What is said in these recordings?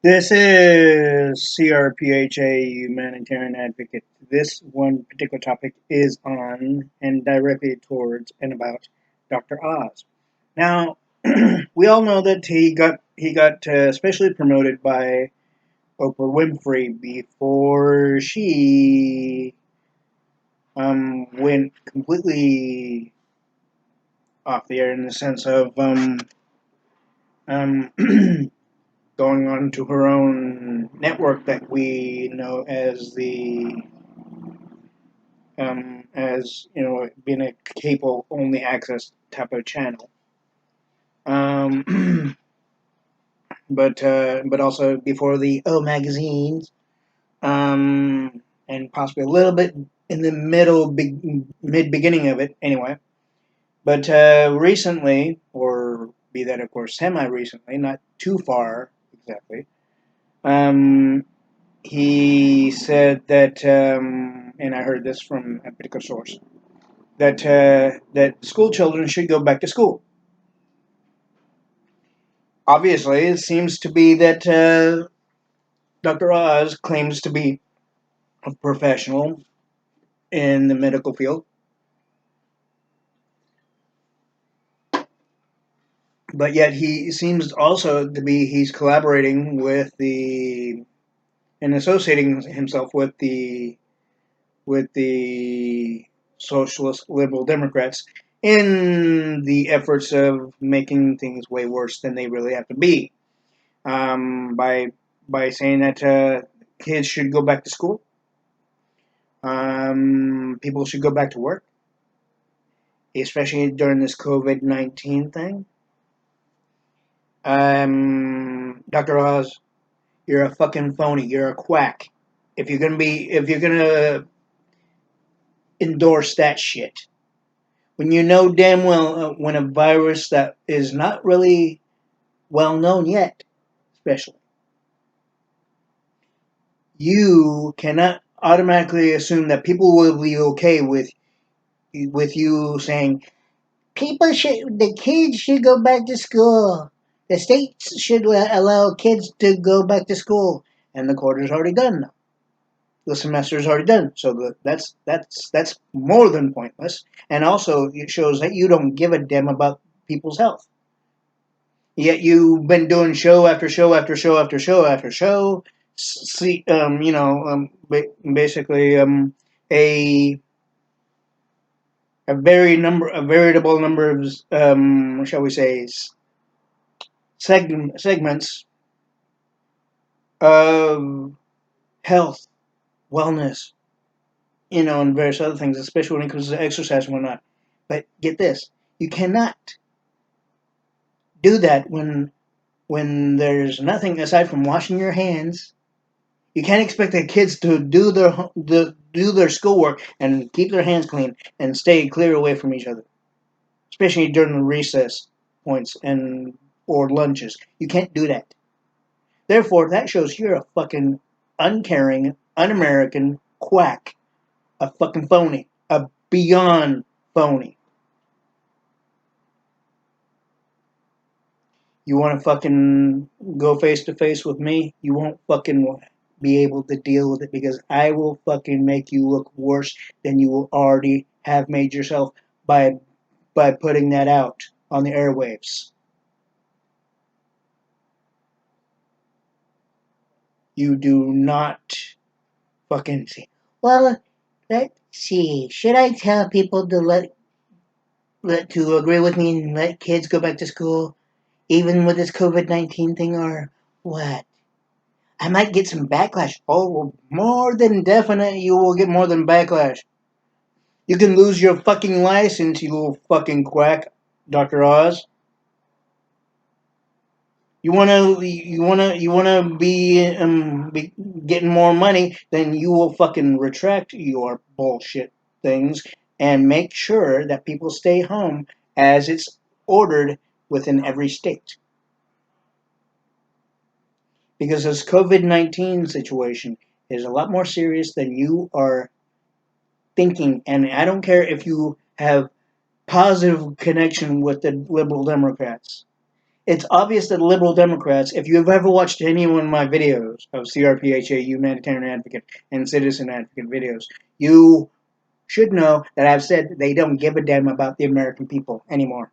This is C.R.P.H.A. Humanitarian Advocate. This one particular topic is on and directly towards and about Dr. Oz. Now, we all know that he got especially promoted by Oprah Winfrey before she went completely off the air in the sense of um, going on to her own network that we know as being a cable only access type of channel. Um, but also before the O magazines, and possibly a little bit in the mid beginning of it anyway. But recently, or be that of course semi recently, not too far exactly. Um, he said that, and I heard this from a particular source, that school children should go back to school. Obviously, it seems to be that Dr. Oz claims to be a professional in the medical field, but yet he seems also to be he's collaborating with the and associating himself with the socialist liberal Democrats in the efforts of making things way worse than they really have to be. By saying that kids should go back to school, people should go back to work, especially during this COVID-19 thing. Dr. Oz, you're a fucking phony. You're a quack. If you're gonna endorse that shit, when you know damn well when a virus that is not really well known yet, especially, you cannot automatically assume that people will be okay with you saying the kids should go back to school. The states should allow kids to go back to school, and the quarter's already done. The semester's already done, so that's more than pointless. And also, it shows that you don't give a damn about people's health. Yet you've been doing show after show after show after show after show. See, basically, a a veritable number of, shall we say, segments of health, wellness, and various other things, especially when it comes to exercise and whatnot. But get this, you cannot do that when there's nothing aside from washing your hands. You can't expect the kids to do their schoolwork and keep their hands clean and stay clear away from each other, especially during the recess points and or lunches. You can't do that. Therefore, that shows you're a fucking uncaring, un-American quack, a fucking phony, a beyond phony. You want to fucking go face to face with me? You won't fucking be able to deal with it because I will fucking make you look worse than you will already have made yourself by putting that out on the airwaves. You do not fucking see. Well, let's see. Should I tell people to to agree with me and let kids go back to school, even with this COVID-19 thing, or what? I might get some backlash. Oh, well, more than definite, you will get more than backlash. You can lose your fucking license, you little fucking quack, Dr. Oz. You wanna be getting more money, then you will fucking retract your bullshit things and make sure that people stay home as it's ordered within every state. Because this COVID-19 situation is a lot more serious than you are thinking, and I don't care if you have positive connection with the liberal Democrats. It's obvious that liberal Democrats, if you've ever watched any one of my videos of C.R.P.H.A, Humanitarian Advocate, and Citizen Advocate videos, you should know that I've said they don't give a damn about the American people anymore.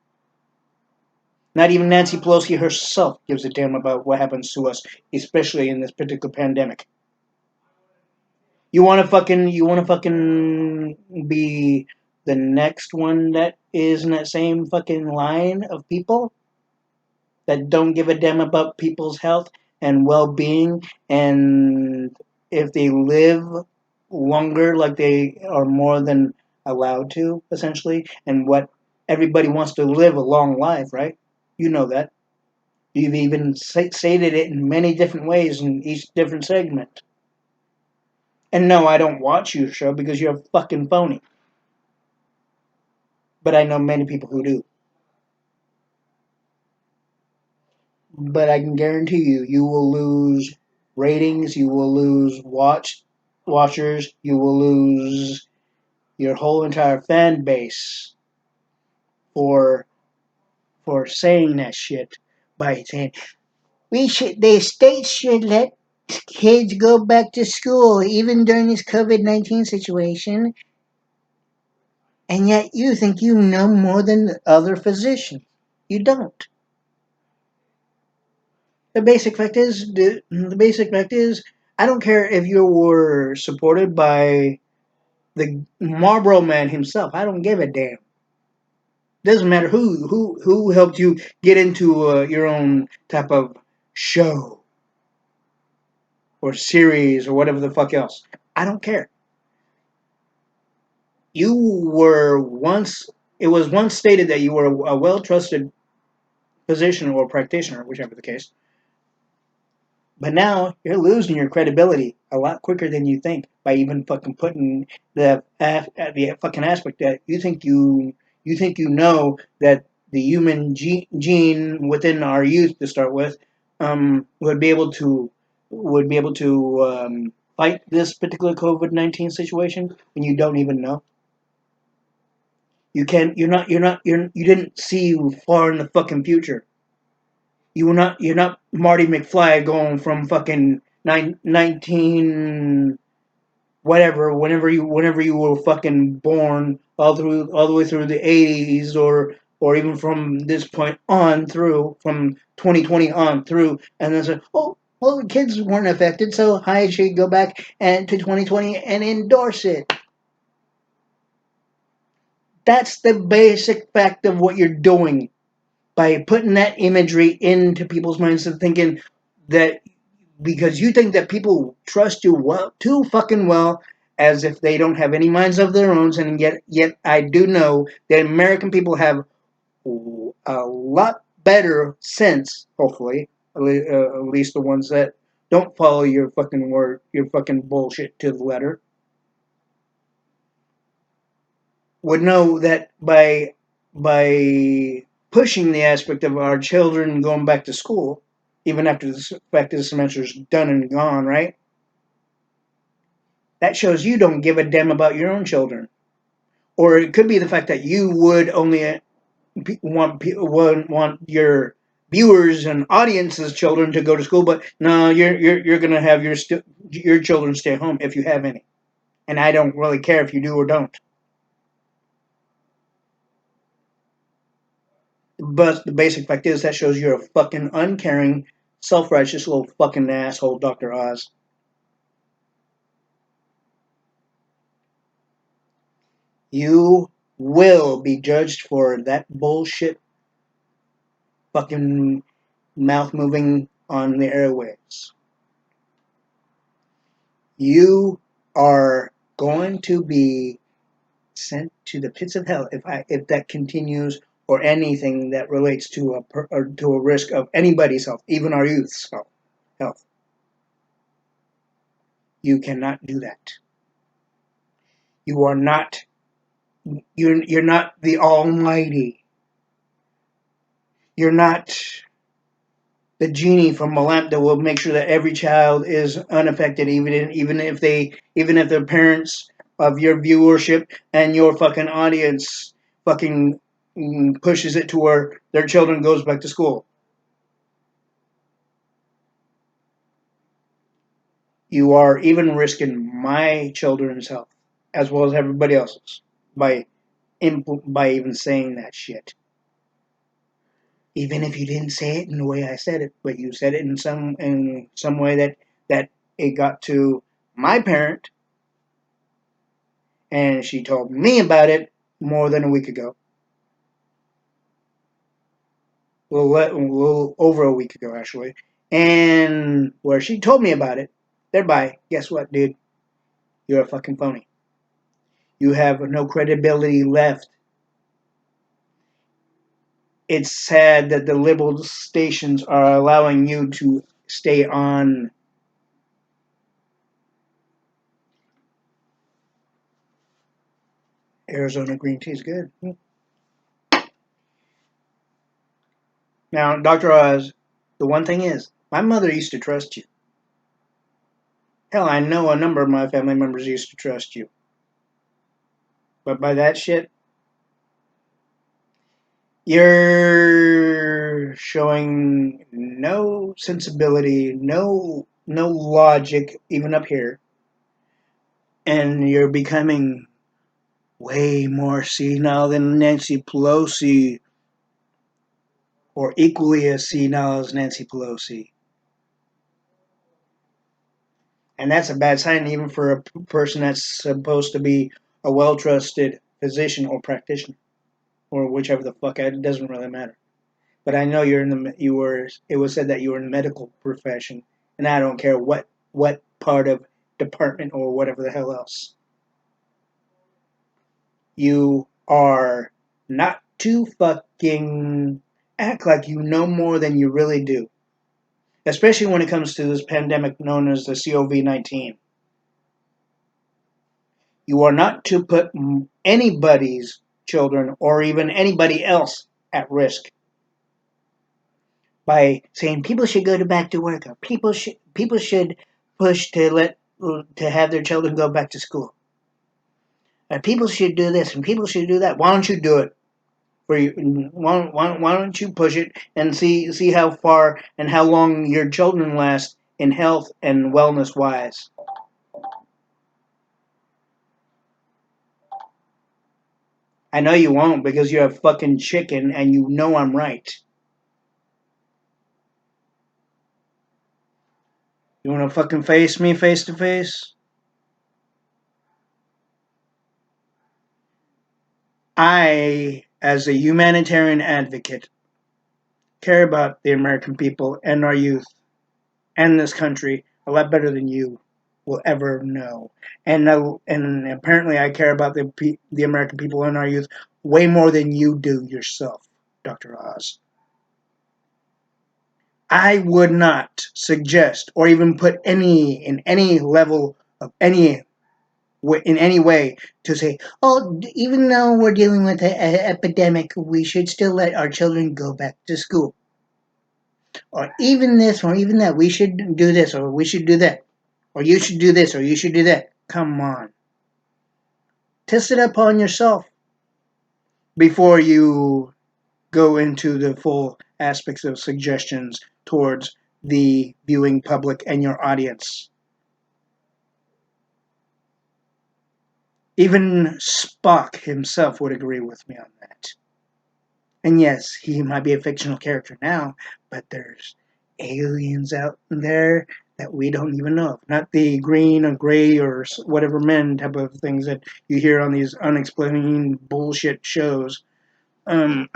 Not even Nancy Pelosi herself gives a damn about what happens to us, especially in this particular pandemic. You wanna fucking be the next one that is in that same fucking line of people that don't give a damn about people's health and well-being, and if they live longer, like they are more than allowed to, essentially, and what everybody wants to live a long life, right? You know that. You've even stated it in many different ways in each different segment. And no, I don't watch your show because you're a fucking phony. But I know many people who do. But I can guarantee you, you will lose ratings, you will lose watchers, you will lose your whole entire fan base for saying that shit by saying the state should let kids go back to school even during this COVID-19 situation, and yet you think you know more than other physicians. You don't. The basic fact is I don't care if you were supported by the Marlboro Man himself. I don't give a damn. Doesn't matter who helped you get into your own type of show or series or whatever the fuck else. I don't care. You were once. It was once stated that you were a well trusted physician or practitioner, whichever the case. But now you're losing your credibility a lot quicker than you think by even fucking putting the fucking aspect that you think you know that the human gene within our youth to start with would be able to fight this particular COVID-19 situation, and you don't even know. You can you didn't see far in the fucking future. You're not Marty McFly going from fucking 19 whatever whenever you were fucking born all the way through the 80s, or even from this point on through from 2020 on through, and then say, oh, well, the kids weren't affected, so I should go back and to 2020 and endorse it. That's the basic fact of what you're doing by putting that imagery into people's minds and thinking that because you think that people trust you well too fucking well, as if they don't have any minds of their own, and yet I do know that American people have a lot better sense, hopefully, at least the ones that don't follow your fucking word, your fucking bullshit to the letter, would know that by pushing the aspect of our children going back to school, even after the semester is done and gone, right? That shows you don't give a damn about your own children. Or it could be the fact that you would only want your viewers and audiences' children to go to school, but no, you're gonna have your children stay home if you have any, and I don't really care if you do or don't. But the basic fact is that shows you're a fucking uncaring, self-righteous little fucking asshole, Dr. Oz. You will be judged for that bullshit fucking mouth moving on the airwaves. You are going to be sent to the pits of hell if that continues, or anything that relates to a risk of anybody's health, even our youth's health. You cannot do that. You are not. You're not the Almighty. You're not the genie from a lamp that will make sure that every child is unaffected, even if the parents of your viewership and your fucking audience fucking pushes it to where their children goes back to school. You are even risking my children's health as well as everybody else's by by even saying that shit. Even if you didn't say it in the way I said it, but you said it in some way that it got to my parent, and she told me about it more than a week ago. A little over a week ago, actually. And where she told me about it, thereby, guess what, dude? You're a fucking phony. You have no credibility left. It's sad that the liberal stations are allowing you to stay on. Arizona green tea is good. Now, Dr. Oz, the one thing is, my mother used to trust you. Hell, I know a number of my family members used to trust you. But by that shit, you're showing no sensibility, no logic, even up here, and you're becoming way more senile than Nancy Pelosi, or equally as senile as Nancy Pelosi. And that's a bad sign, even for a person that's supposed to be a well-trusted physician or practitioner, or whichever the fuck. It doesn't really matter. But I know you're in the you were. It was said that you were in the medical profession, and I don't care what part of department or whatever the hell else. You are not to fucking act like you know more than you really do, especially when it comes to this pandemic known as the COVID-19. You are not to put anybody's children or even anybody else at risk by saying people should go back to work or people should push to have their children go back to school. And people should do this and people should do that. Why don't you do it? For you, why don't you push it and see how far and how long your children last in health and wellness wise? I know you won't because you're a fucking chicken and you know I'm right. You want to fucking face me face to face? I, as a humanitarian advocate, care about the American people and our youth and this country a lot better than you will ever know. And apparently, I care about the American people and our youth way more than you do yourself, Dr. Oz. I would not suggest or even put in any level of any in any way to say, oh, even though we're dealing with an epidemic, we should still let our children go back to school. Or even this, or even that. We should do this, or we should do that. Or you should do this, or you should do that. Come on. Test it upon yourself before you go into the full aspects of suggestions towards the viewing public and your audience. Even Spock himself would agree with me on that. And yes, he might be a fictional character now, but there's aliens out there that we don't even know of. Not the green or gray or whatever men type of things that you hear on these unexplained bullshit shows. Um,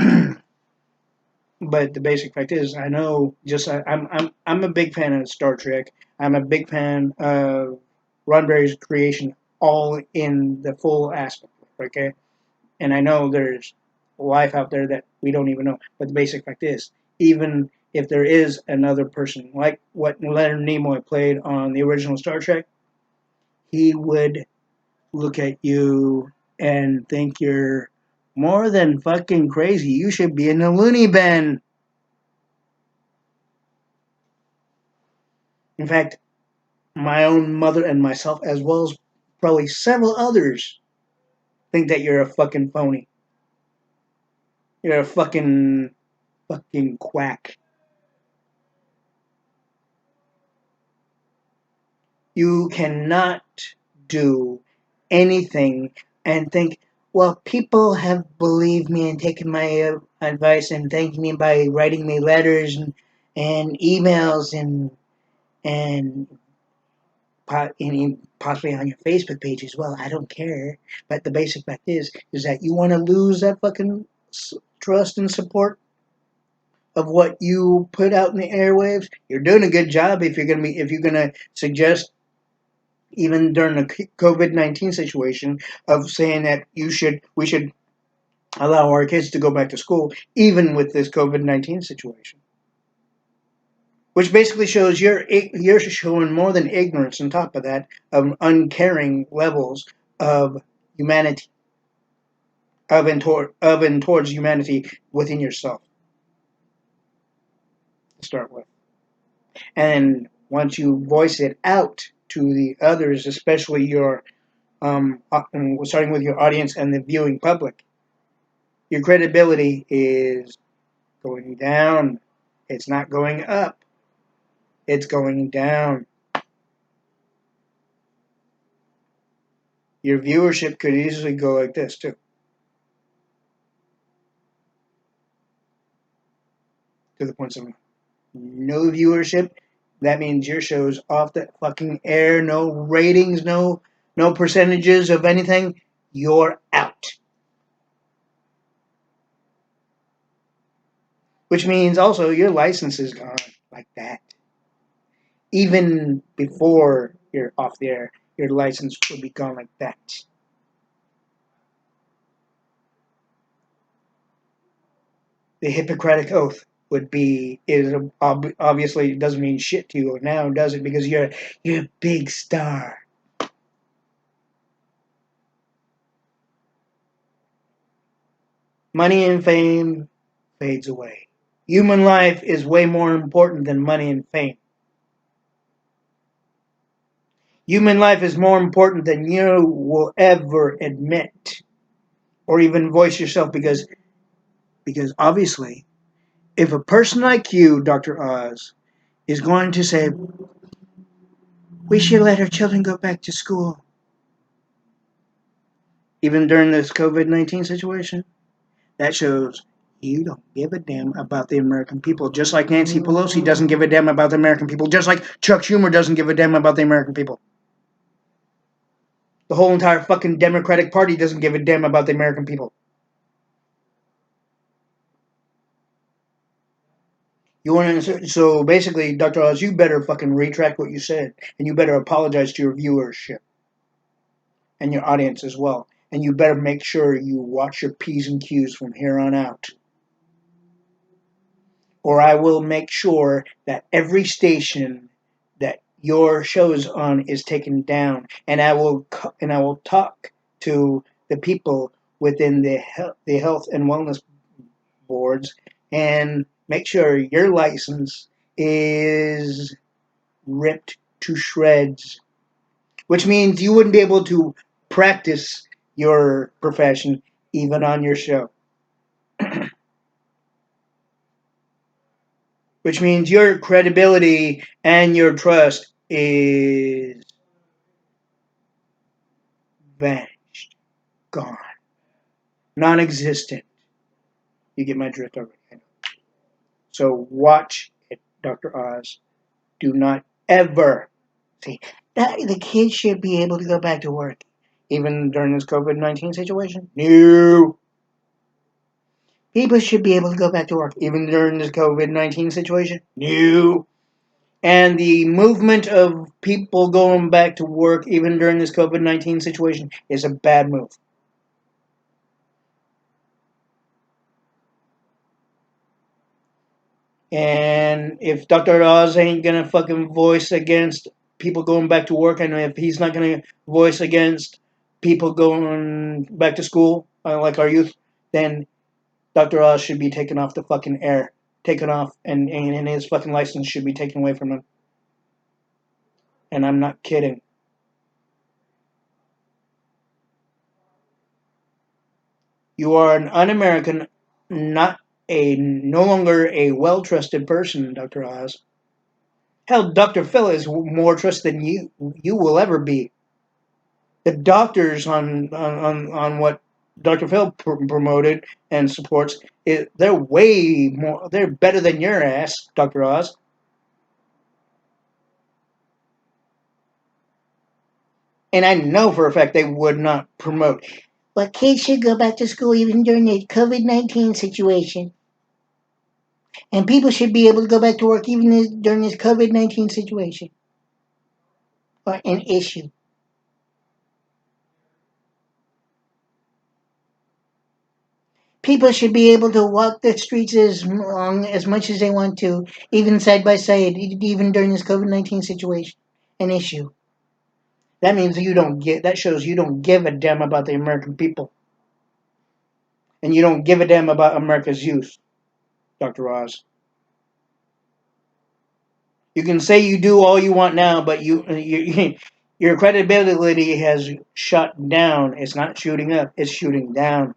but the basic fact is, I know. I'm a big fan of Star Trek. I'm a big fan of Roddenberry's creation, all in the full aspect. Okay, and I know there's life out there that we don't even know. But the basic fact is, even if there is another person like what Leonard Nimoy played on the original Star Trek, he would look at you and think you're more than fucking crazy. You should be in the loony bin. In fact, my own mother and myself, as well as probably several others, think that you're a fucking phony. You're a fucking quack. You cannot do anything and think, well, people have believed me and taken my advice and thanked me by writing me letters and emails and possibly on your Facebook page as well. I don't care. But the basic fact is that you want to lose that fucking trust and support of what you put out in the airwaves. You're doing a good job if you're gonna suggest even during the COVID-19 situation of saying that we should allow our kids to go back to school even with this COVID-19 situation, which basically shows you're showing more than ignorance on top of that of uncaring levels of humanity of and towards humanity within yourself to start with. And once you voice it out to the others, especially your starting with your audience and the viewing public, your credibility is going down. It's not going up. It's going down. Your viewership could easily go like this too. To the point of no viewership. That means your show's off the fucking air. No ratings. No percentages of anything. You're out. Which means also your license is gone like that. Even before you're off the air, your license will be gone like that. The Hippocratic Oath would be is obviously doesn't mean shit to you now, does it? Because you're a big star. Money and fame fades away. Human life is way more important than money and fame. Human life is more important than you will ever admit or even voice yourself because obviously if a person like you, Dr. Oz, is going to say, we should let our children go back to school, even during this COVID-19 situation, that shows you don't give a damn about the American people. Just like Nancy Pelosi doesn't give a damn about the American people. Just like Chuck Schumer doesn't give a damn about the American people. The whole entire fucking Democratic Party doesn't give a damn about the American people. You want to, so basically, Dr. Oz, you better fucking retract what you said, and you better apologize to your viewership and your audience as well. And you better make sure you watch your P's and Q's from here on out. Or I will make sure that every station that your show is on is taken down, and I will talk to the people within the health and wellness boards and make sure your license is ripped to shreds, which means you wouldn't be able to practice your profession even on your show, which means your credibility and your trust is vanished, gone, non existent. You get my drift already. So watch it, Dr. Oz. Do not ever say that the kids should be able to go back to work, even during this COVID-19 situation. No. People should be able to go back to work, even during this COVID-19 situation. No. And the movement of people going back to work, even during this COVID-19 situation, is a bad move. And if Dr. Oz ain't gonna fucking voice against people going back to work, and if he's not gonna voice against people going back to school, like our youth, then Dr. Oz should be taken off the fucking air. Taken off, and his fucking license should be taken away from him. And I'm not kidding. You are an un-American, not no longer a well-trusted person, Dr. Oz. Hell, Dr. Phil is more trusted than you will ever be. The doctors on what Dr. Phil promoted and supports, they're way more. They're better than your ass, Dr. Oz. And I know for a fact they would not promote. But kids should go back to school even during the COVID-19 situation. And people should be able to go back to work even during this COVID-19 situation. Or an issue. People should be able to walk the streets as long as much as they want to, even side by side, even during this COVID-19 situation. An issue. That means that shows you don't give a damn about the American people. And you don't give a damn about America's youth, Dr. Oz. You can say you do all you want now, but your credibility has shut down. It's not shooting up, it's shooting down.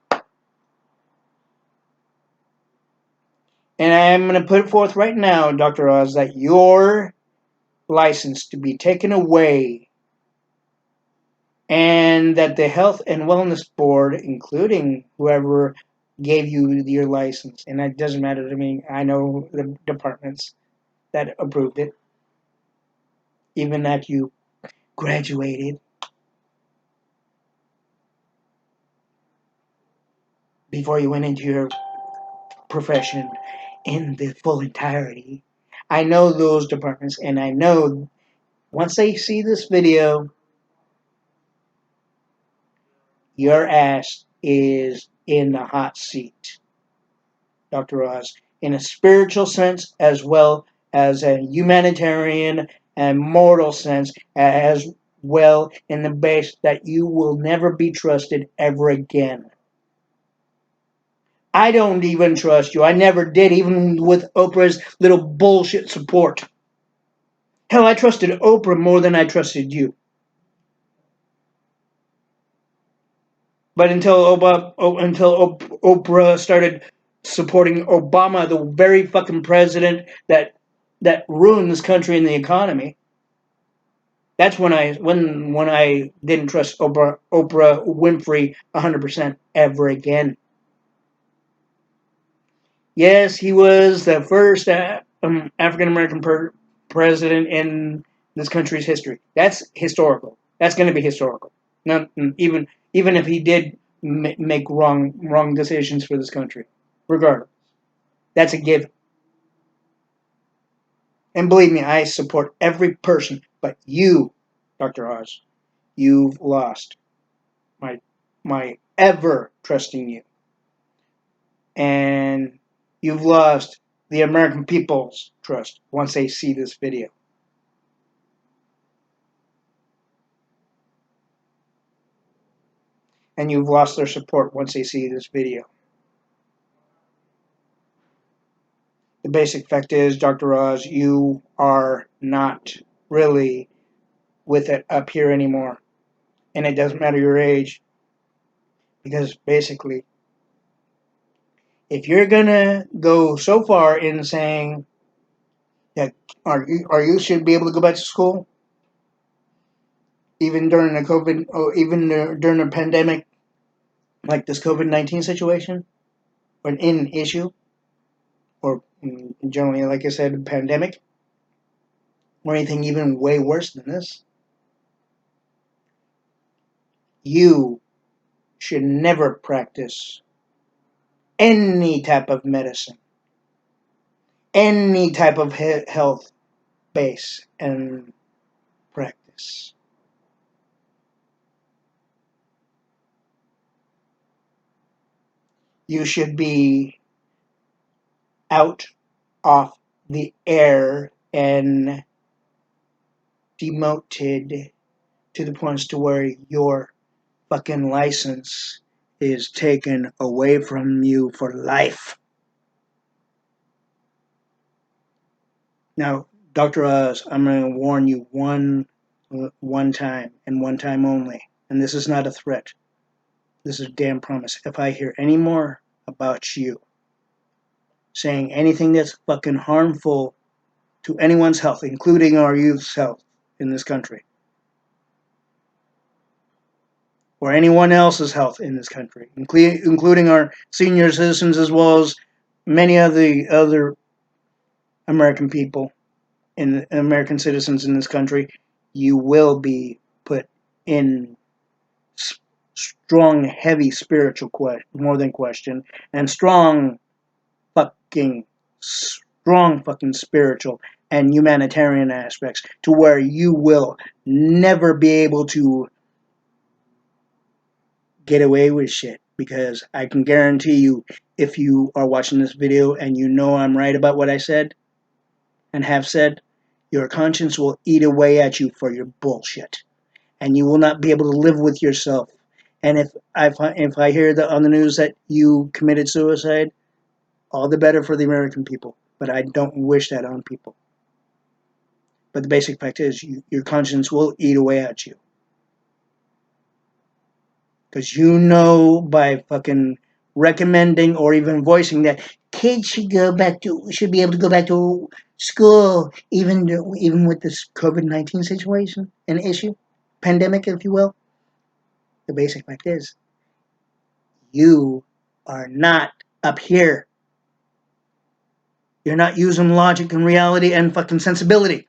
And I'm going to put forth right now, Dr. Oz, that your license to be taken away and that the Health and Wellness Board, including whoever gave you your license, and that doesn't matter to me, I know the departments that approved it, even that you graduated before you went into your profession in the full entirety. I know those departments, and I know once they see this video, your ass is in the hot seat, Dr. Oz, in a spiritual sense as well as a humanitarian and moral sense, as well in the base that you will never be trusted ever again. I don't even trust you. I never did, even with Oprah's little bullshit support. Hell, I trusted Oprah more than I trusted you. But until Oprah started supporting Obama, the very fucking president that ruined this country and the economy, that's when I didn't trust Oprah Winfrey 100% ever again. Yes, he was the first African American president in this country's history. That's historical. That's going to be historical. Not even if he did make wrong decisions for this country, regardless, that's a given. And believe me, I support every person. But you, Dr. Oz, you've lost my ever trusting you, and you've lost the American people's trust once they see this video. And you've lost their support once they see this video. The basic fact is, Dr. Oz, you are not really with it up here anymore. And it doesn't matter your age, because basically, if you're gonna go so far in saying that our youth should be able to go back to school, even during a COVID, or even during a pandemic like this COVID-19 situation, or an issue, or generally, like I said, a pandemic, or anything even way worse than this, you should never practice any type of medicine, any type of health base and practice. You should be out off the air and demoted to the points to where your fucking license is taken away from you for life. Now, Dr. Oz, I'm going to warn you one time and one time only, and this is not a threat. This is a damn promise. If I hear any more about you saying anything that's fucking harmful to anyone's health, including our youth's health in this country, or anyone else's health in this country, including our senior citizens as well as many of the other American people and American citizens in this country, you will be put in strong, heavy spiritual more than question, and fucking strong fucking spiritual and humanitarian aspects to where you will never be able to get away with shit, because I can guarantee you, if you are watching this video and you know I'm right about what I said and have said, your conscience will eat away at you for your bullshit, and you will not be able to live with yourself. And if I hear on the news that you committed suicide, all the better for the American people. But I don't wish that on people. But the basic fact is, your conscience will eat away at you. Because you know, by fucking recommending or even voicing that kids should be able to go back to school, even with this COVID-19 situation, an issue, pandemic, if you will. The basic fact is, you are not up here. You're not using logic and reality and fucking sensibility.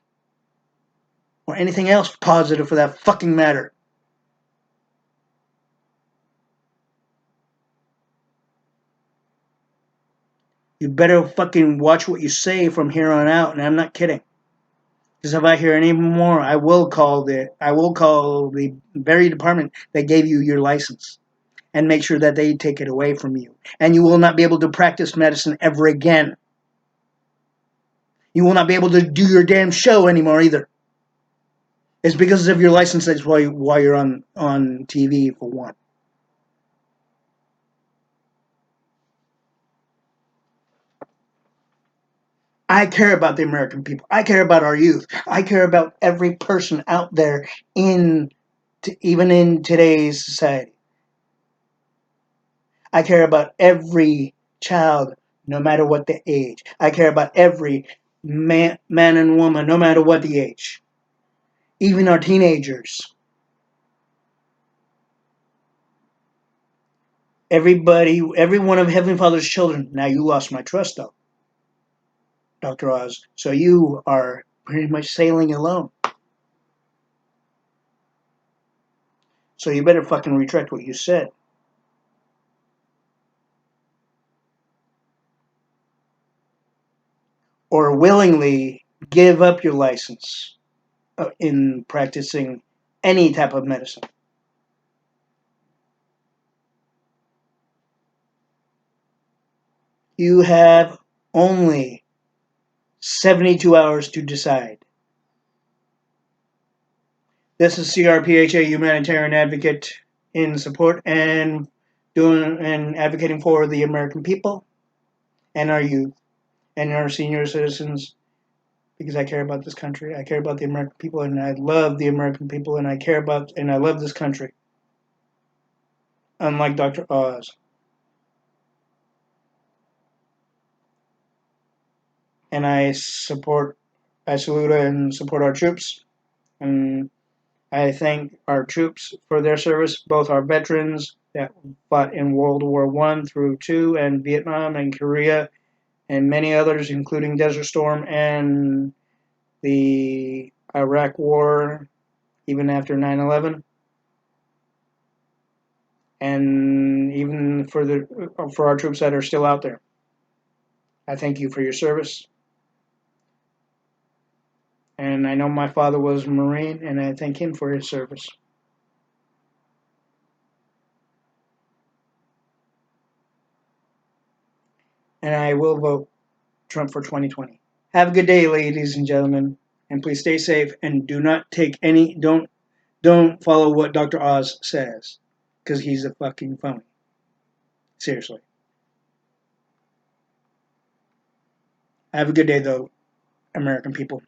Or anything else positive for that fucking matter. You better fucking watch what you say from here on out, and I'm not kidding. Because if I hear any more, I will call the very department that gave you your license and make sure that they take it away from you. And you will not be able to practice medicine ever again. You will not be able to do your damn show anymore either. It's because of your license. That's why you're on TV, for one. I care about the American people. I care about our youth. I care about every person out there even in today's society. I care about every child, no matter what the age. I care about every man and woman, no matter what the age. Even our teenagers. Every one of Heavenly Father's children. Now you lost my trust, though, Dr. Oz. So you are pretty much sailing alone. So you better fucking retract what you said. Or willingly give up your license in practicing any type of medicine. You have only 72 hours to decide. This is C.R.P.H.A, humanitarian advocate in support and advocating for the American people and our youth and our senior citizens, because I care about this country. I care about the American people, and I love the American people, and I love this country. Unlike Dr. Oz. And I salute and support our troops, and I thank our troops for their service, both our veterans that fought in World War I through II, and Vietnam and Korea, and many others, including Desert Storm and the Iraq War, even after 9/11, and even for our troops that are still out there. I thank you for your service. And I know my father was a Marine, and I thank him for his service. And I will vote Trump for 2020. Have a good day, ladies and gentlemen, and please stay safe and do not take any don't follow what Dr. Oz says, because he's a fucking phony. Seriously. Have a good day, though, American people.